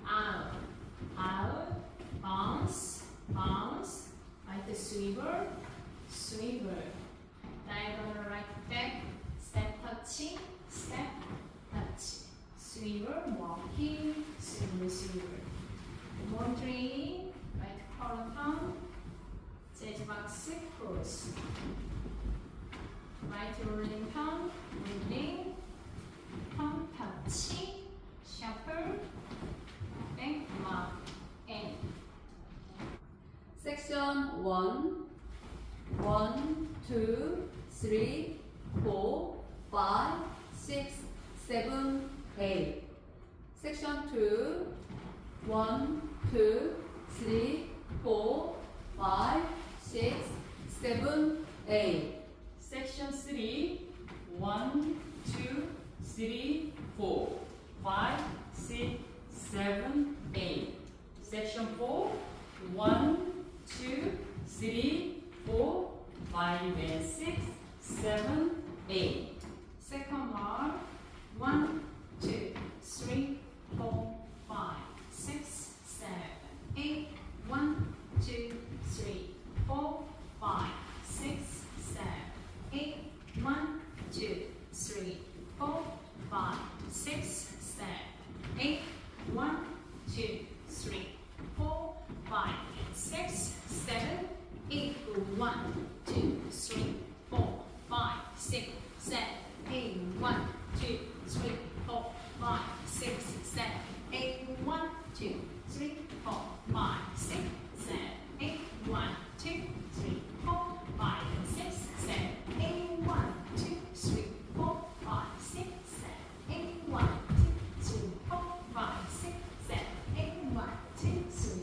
out, out, bounce, bounce, right swivel, swivel, diagonal right back, step touching, step touch, swivel, walking, swivel, swivel. More three, right collar thumb, jazz box, cross, right rolling thumb, rolling, thumb touching, shuffle, back, lock, and. Section 1, 1, 2, 3, 4, 5, 6, 7, 8. Section 2, 1, 2, 3, 4, 5, 6, 7, 8. Section 3, 1, 2, 3, 4, 5, 6, 7, 8. Section 4, 1, 2, 3, 4, 5, and 6, 7, 8. Second bar, 1, 2, 3, 4, 5, 6, 7, 8, 1, 2, 3, 4, 5, 6, 7, 8, 1, 2, 3, 4, 5, 6, 7, 8, 1, 2, 3, 4, 5, 6, 7, 8, 1, 2, 3, 4, 5, 6, 7, 8, 1, 2, 3, 4, 5, 6, 7, 8, 1, 2, 3, 4, 5, 6, 7, 8, 1, 2, 3, 4, 5, 6, 7, 8, 1, 2, 3, 4, 5, 6, 7, 8, 1, 2, 3, 4, 5, 6, 7, 8, 1, 2, 3,